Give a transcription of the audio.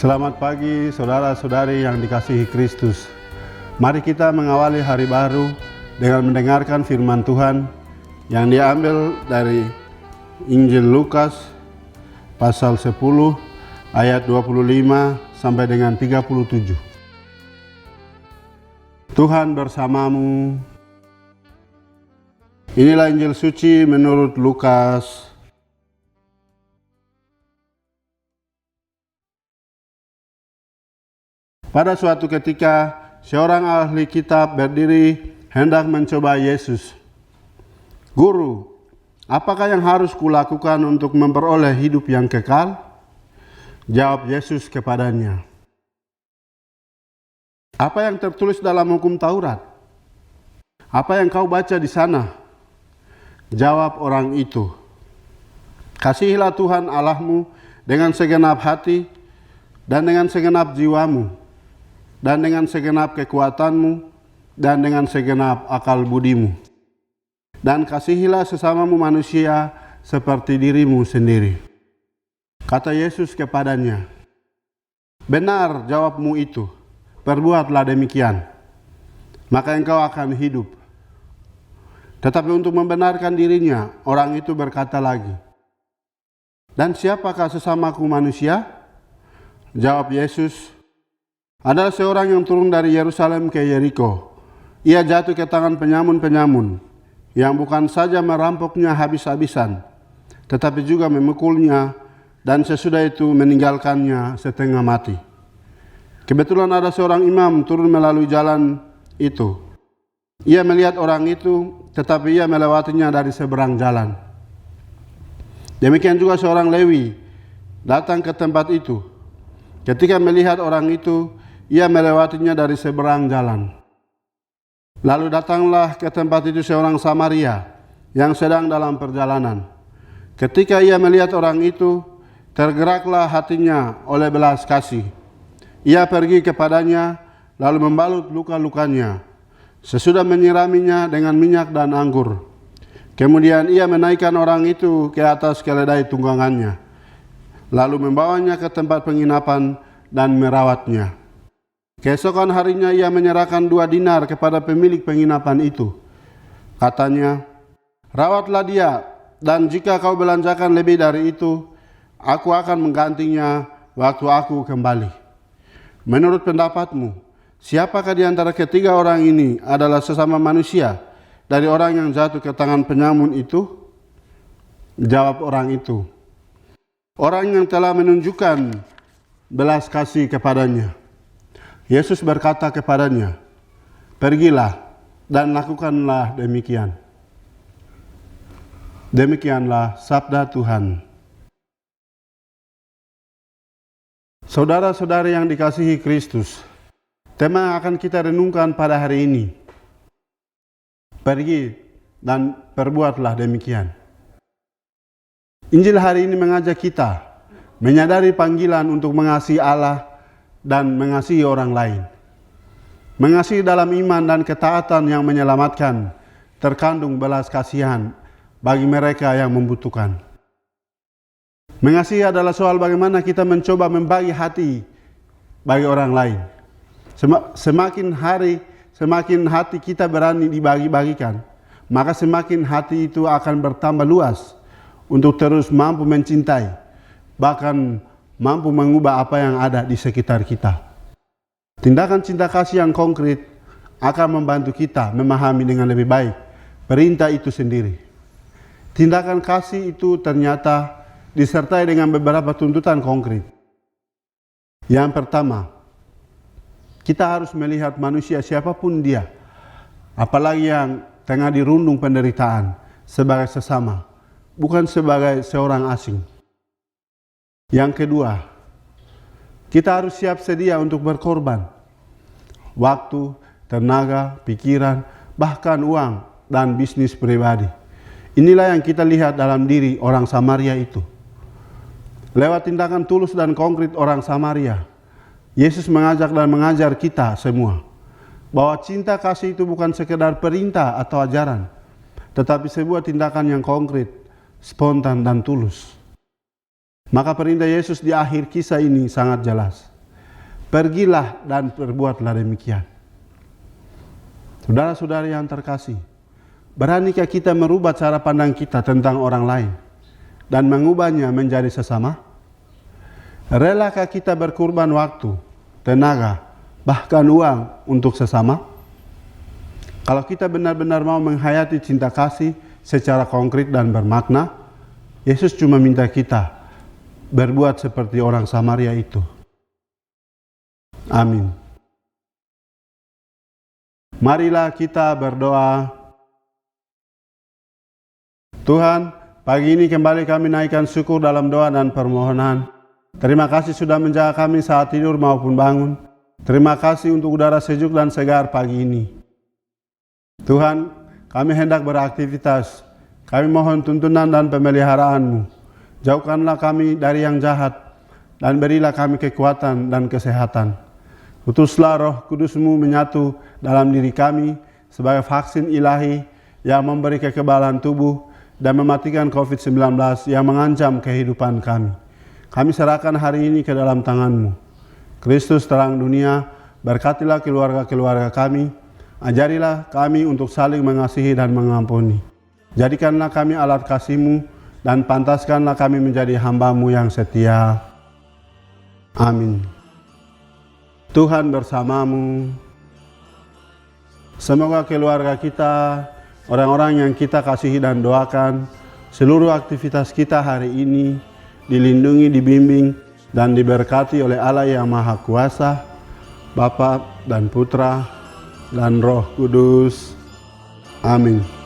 Selamat pagi saudara-saudari yang dikasihi Kristus. Mari kita mengawali hari baru dengan mendengarkan firman Tuhan yang diambil dari Injil Lukas pasal 10 ayat 25 sampai dengan 37. Tuhan bersamamu. Inilah Injil suci menurut Lukas. Pada suatu ketika, seorang ahli kitab berdiri hendak mencoba Yesus. Guru, apakah yang harus kulakukan untuk memperoleh hidup yang kekal? Jawab Yesus kepadanya, apa yang tertulis dalam hukum Taurat? Apa yang kau baca di sana? Jawab orang itu, kasihilah Tuhan Allahmu dengan segenap hati dan dengan segenap jiwamu, dan dengan segenap kekuatanmu, dan dengan segenap akal budimu. Dan kasihilah sesamamu manusia seperti dirimu sendiri. Kata Yesus kepadanya, benar jawabmu itu, perbuatlah demikian, maka engkau akan hidup. Tetapi untuk membenarkan dirinya, orang itu berkata lagi, dan siapakah sesamaku manusia? Jawab Yesus, adalah seorang yang turun dari Yerusalem ke Yeriko. Ia jatuh ke tangan penyamun-penyamun yang bukan saja merampoknya habis-habisan, tetapi juga memukulnya dan sesudah itu meninggalkannya setengah mati. Kebetulan ada seorang imam turun melalui jalan itu. Ia melihat orang itu, tetapi ia melewatinya dari seberang jalan. Demikian juga seorang Lewi datang ke tempat itu. Ketika melihat orang itu, ia melewatinya dari seberang jalan. Lalu datanglah ke tempat itu seorang Samaria yang sedang dalam perjalanan. Ketika ia melihat orang itu, tergeraklah hatinya oleh belas kasih. Ia pergi kepadanya, lalu membalut luka-lukanya. Sesudah menyiraminya dengan minyak dan anggur. Kemudian ia menaikkan orang itu ke atas keledai tunggangannya, lalu membawanya ke tempat penginapan dan merawatnya. Keesokan harinya ia menyerahkan 2 dinar kepada pemilik penginapan itu. Katanya, rawatlah dia, dan jika kau belanjakan lebih dari itu, aku akan menggantinya waktu aku kembali. Menurut pendapatmu, siapakah di antara ketiga orang ini adalah sesama manusia dari orang yang jatuh ke tangan penyamun itu? Jawab orang itu, orang yang telah menunjukkan belas kasih kepadanya. Yesus berkata kepadanya, pergilah dan lakukanlah demikian. Demikianlah sabda Tuhan. Saudara-saudari yang dikasihi Kristus, tema yang akan kita renungkan pada hari ini, pergi dan perbuatlah demikian. Injil hari ini mengajak kita menyadari panggilan untuk mengasihi Allah dan mengasihi orang lain. Mengasihi dalam iman dan ketaatan yang menyelamatkan, terkandung belas kasihan bagi mereka yang membutuhkan. Mengasihi adalah soal bagaimana kita mencoba membagi hati bagi orang lain. Semakin hari, semakin hati kita berani dibagi-bagikan, maka semakin hati itu akan bertambah luas untuk terus mampu mencintai, bahkan mampu mengubah apa yang ada di sekitar kita. Tindakan cinta kasih yang konkret akan membantu kita memahami dengan lebih baik perintah itu sendiri. Tindakan kasih itu ternyata disertai dengan beberapa tuntutan konkret. Yang pertama, kita harus melihat manusia siapapun dia, apalagi yang tengah dirundung penderitaan, sebagai sesama, bukan sebagai seorang asing. Yang kedua, kita harus siap sedia untuk berkorban. Waktu, tenaga, pikiran, bahkan uang dan bisnis pribadi. Inilah yang kita lihat dalam diri orang Samaria itu. Lewat tindakan tulus dan konkret orang Samaria, Yesus mengajak dan mengajar kita semua bahwa cinta kasih itu bukan sekedar perintah atau ajaran, tetapi sebuah tindakan yang konkret, spontan dan tulus. Maka perintah Yesus di akhir kisah ini sangat jelas. Pergilah dan perbuatlah demikian. Saudara-saudari yang terkasih, beranikah kita merubah cara pandang kita tentang orang lain dan mengubahnya menjadi sesama? Relakah kita berkorban waktu, tenaga, bahkan uang untuk sesama? Kalau kita benar-benar mau menghayati cinta kasih secara konkret dan bermakna, Yesus cuma minta kita berbuat seperti orang Samaria itu. Amin. Marilah kita berdoa. Tuhan, pagi ini kembali kami naikkan syukur dalam doa dan permohonan. Terima kasih sudah menjaga kami saat tidur maupun bangun. Terima kasih untuk udara sejuk dan segar pagi ini. Tuhan, kami hendak beraktivitas. Kami mohon tuntunan dan pemeliharaan-Mu. Jauhkanlah kami dari yang jahat dan berilah kami kekuatan dan kesehatan. Utuslah Roh Kudus-Mu menyatu dalam diri kami sebagai vaksin ilahi yang memberi kekebalan tubuh dan mematikan COVID-19 yang mengancam kehidupan kami. Kami serahkan hari ini ke dalam tangan-Mu. Kristus terang dunia, berkatilah keluarga-keluarga kami, ajarilah kami untuk saling mengasihi dan mengampuni. Jadikanlah kami alat kasih-Mu dan pantaskanlah kami menjadi hamba-Mu yang setia. Amin. Tuhan bersamamu. Semoga keluarga kita, orang-orang yang kita kasihi dan doakan, seluruh aktivitas kita hari ini dilindungi, dibimbing, dan diberkati oleh Allah yang Maha Kuasa, Bapa dan Putra dan Roh Kudus. Amin.